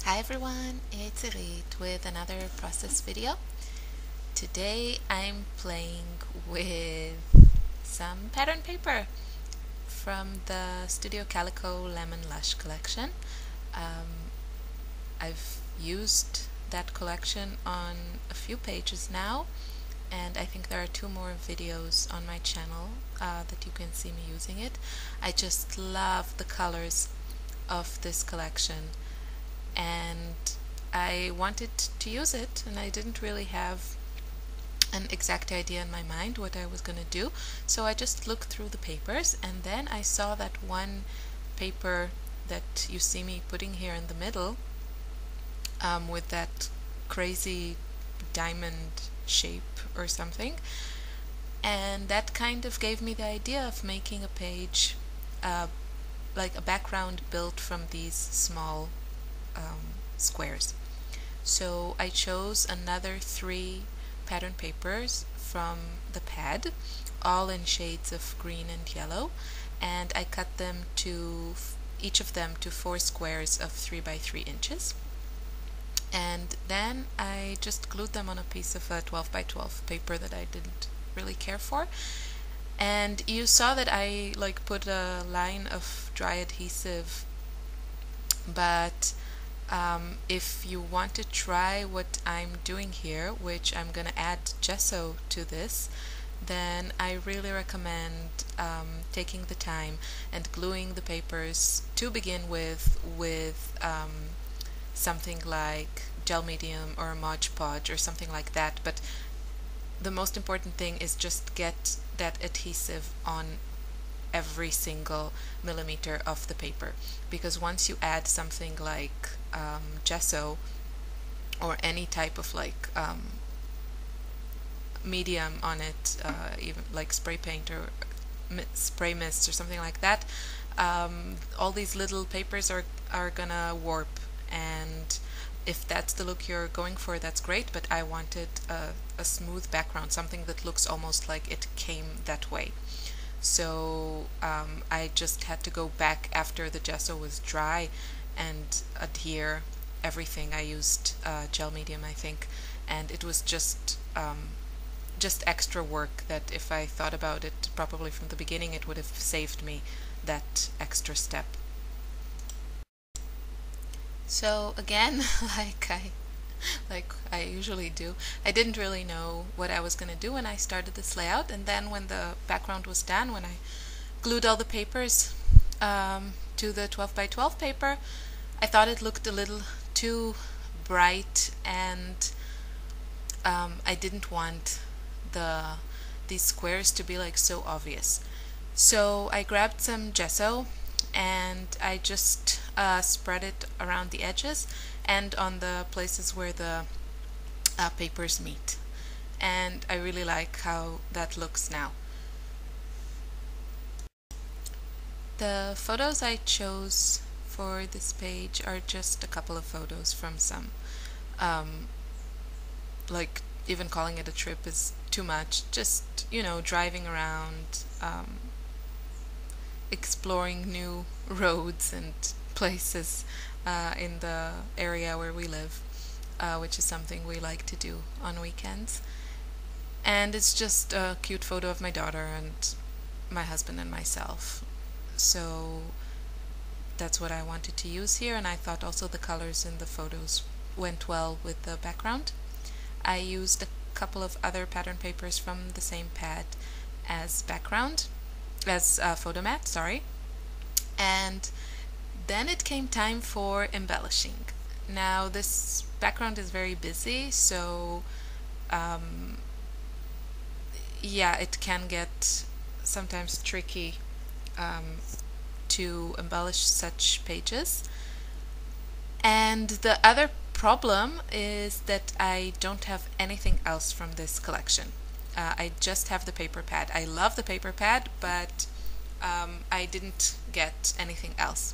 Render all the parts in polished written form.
Hi everyone, it's Irit with another process video. Today I'm playing with some pattern paper from the Studio Calico Lemon Lush collection. I've used that collection on a few pages now, and I think there are two more videos on my channel that you can see me using it. I just love the colors of this collection, and I wanted to use it, and I didn't really have an exact idea in my mind what I was going to do, so I just looked through the papers, and then I saw that one paper that you see me putting here in the middle with that crazy diamond shape or something, and that kind of gave me the idea of making a page like a background built from these small squares. So I chose another 3 pattern papers from the pad, all in shades of green and yellow, and I cut them to each of them to 4 squares of 3 by 3 inches. And then I just glued them on a piece of a 12 by 12 paper that I didn't really care for. And you saw that I put a line of dry adhesive, but if you want to try what I'm doing here, which I'm going to add gesso to this, then I really recommend taking the time and gluing the papers to begin with something like gel medium or Mod Podge or something like that. But the most important thing is just get that adhesive on every single millimeter of the paper, because once you add something like gesso or any type of medium on it, even like spray paint or spray mist or something like that, all these little papers are gonna warp, and if that's the look you're going for, that's great, but I wanted a smooth background, something that looks almost like it came that way. So I just had to go back after the gesso was dry and adhere everything. I used gel medium, I think, and it was just extra work that if I thought about it probably from the beginning, it would have saved me that extra step. So again, like I usually do, I didn't really know what I was going to do when I started this layout, and then when the background was done, when I glued all the papers to the 12 by 12 paper, I thought it looked a little too bright, and I didn't want these squares to be so obvious. So I grabbed some gesso and I just spread it around the edges and on the places where the papers meet, and I really like how that looks now. The photos I chose for this page are just a couple of photos from some even calling it a trip is too much, just driving around, exploring new roads and places in the area where we live, which is something we like to do on weekends. And it's just a cute photo of my daughter and my husband and myself. So that's what I wanted to use here, and I thought also the colors in the photos went well with the background. I used a couple of other pattern papers from the same pad as background, as photo mat, sorry. And then it came time for embellishing. Now this background is very busy, so yeah, it can get sometimes tricky to embellish such pages. And the other problem is that I don't have anything else from this collection. I just have the paper pad. I love the paper pad, but I didn't get anything else.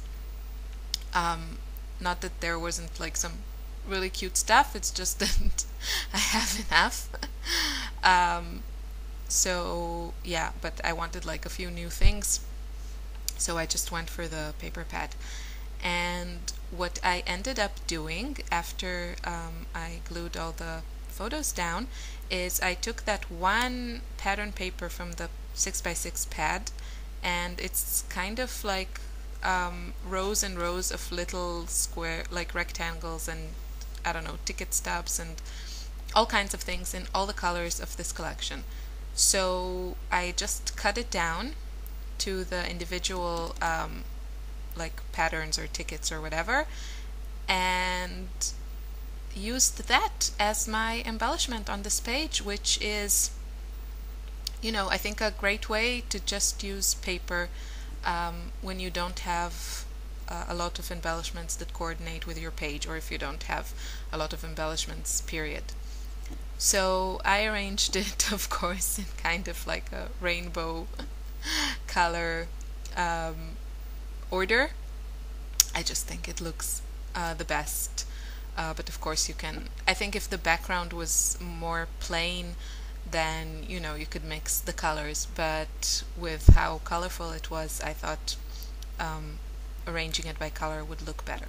Not that there wasn't some really cute stuff, it's just that I have enough. So yeah, but I wanted a few new things, so I just went for the paper pad. And what I ended up doing after I glued all the photos down is I took that one pattern paper from the 6x6 pad, and it's kind of like rows and rows of little square, like rectangles and I don't know, ticket stubs and all kinds of things in all the colors of this collection. So I just cut it down to the individual like patterns or tickets or whatever, and used that as my embellishment on this page, which is, you know, I think a great way to just use paper when you don't have a lot of embellishments that coordinate with your page, or if you don't have a lot of embellishments, period. So I arranged it, of course, in kind of like a rainbow color order. I just think it looks the best. But of course you can, I think if the background was more plain, then, you know, you could mix the colors, but with how colorful it was, I thought arranging it by color would look better.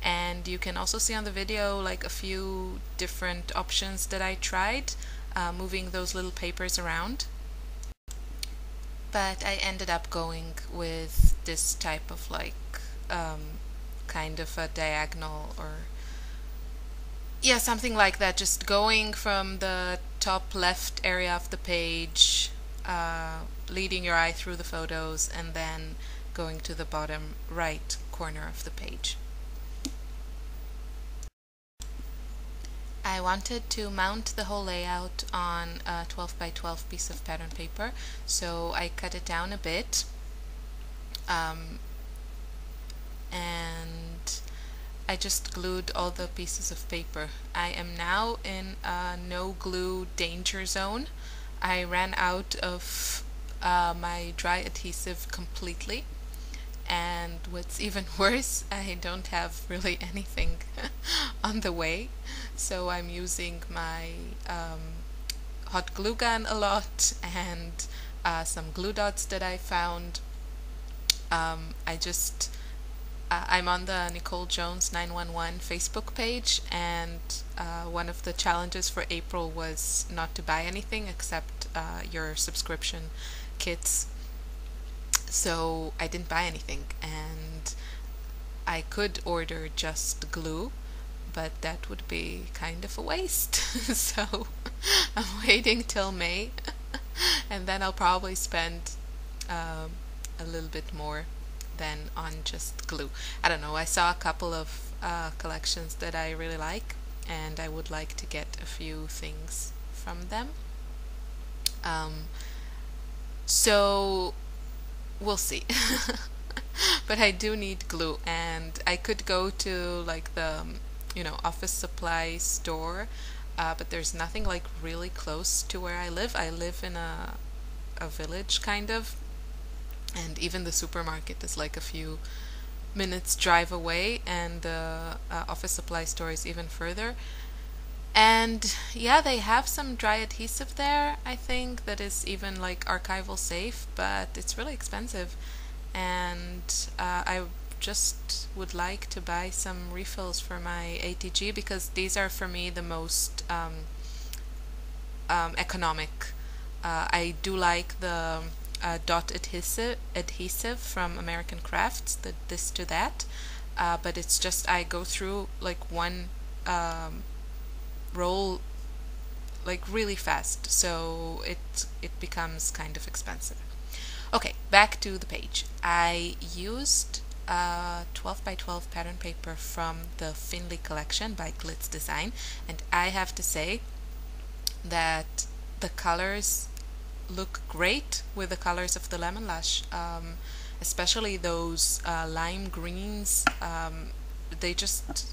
And you can also see on the video like a few different options that I tried, moving those little papers around. But I ended up going with this type of like kind of a diagonal, or yeah, something like that, just going from the top left area of the page, leading your eye through the photos, and then going to the bottom right corner of the page. I wanted to mount the whole layout on a 12 by 12 piece of pattern paper, so I cut it down a bit, and I just glued all the pieces of paper. I am now in a no glue danger zone. I ran out of my dry adhesive completely, and what's even worse, I don't have really anything on the way, so I'm using my hot glue gun a lot and some glue dots that I found. I'm on the Nicole Jones 911 Facebook page, and one of the challenges for April was not to buy anything except your subscription kits. So I didn't buy anything, and I could order just glue, but that would be kind of a waste. So I'm waiting till May, and then I'll probably spend a little bit more than on just glue. I don't know, I saw a couple of collections that I really like, and I would like to get a few things from them. So we'll see. But I do need glue, and I could go to like the office supply store, but there's nothing like really close to where I live. I live in a village kind of, and even the supermarket is like a few minutes drive away, and the office supply store is even further. And yeah, they have some dry adhesive there, I think, that is even like archival safe, but it's really expensive, and I just would like to buy some refills for my ATG, because these are for me the most economic. I do like the dot adhesive from American Crafts, the this to that, but it's just I go through like one roll like really fast, so it becomes kind of expensive. Okay, back to the page. I used 12 by 12 pattern paper from the Finley collection by Glitz Design, and I have to say that the colors look great with the colors of the Lemon Lush, especially those lime greens.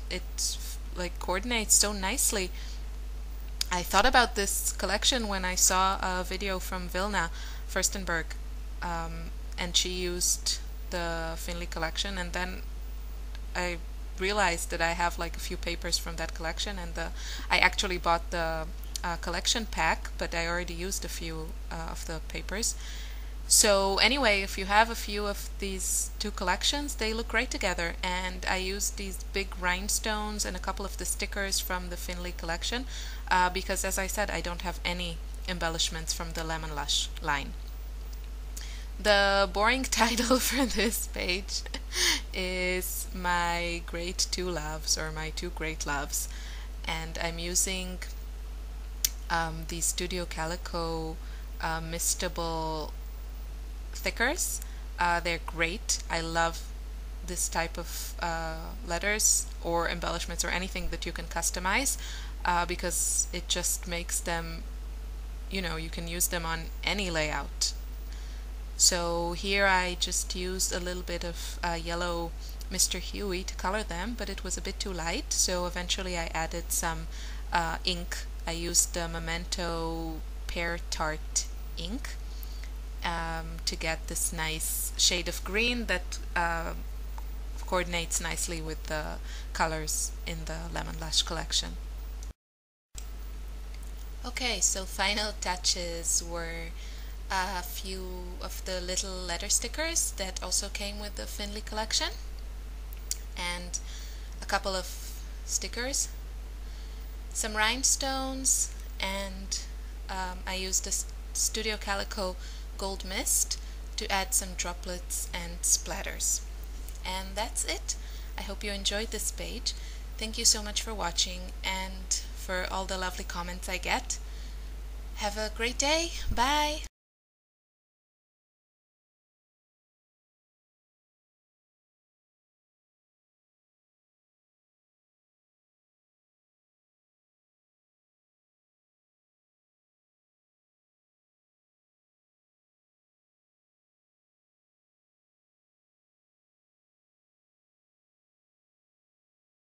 It like coordinates so nicely. I thought about this collection when I saw a video from Vilna Furstenberg, and she used the Finley collection, and then I realized that I have like a few papers from that collection, and I actually bought the collection pack, but I already used a few of the papers. So anyway, if you have a few of these two collections, they look great together. And I used these big rhinestones and a couple of the stickers from the Finley collection because, as I said, I don't have any embellishments from the Lemon Lush line. The boring title for this page is my great two loves, or my two great loves, and I'm using the Studio Calico mistable thickers. They're great. I love this type of letters or embellishments or anything that you can customize because it just makes them, you can use them on any layout. So here I just used a little bit of yellow Mr. Huey to color them, but it was a bit too light, so eventually I added some ink. I used the Memento Pear Tart ink to get this nice shade of green that coordinates nicely with the colors in the Lemon Lush collection. Okay, so final touches were a few of the little letter stickers that also came with the Finley collection, and a couple of stickers, some rhinestones, and I used the Studio Calico Gold Mist to add some droplets and splatters. And that's it. I hope you enjoyed this page. Thank you so much for watching and for all the lovely comments I get. Have a great day. Bye!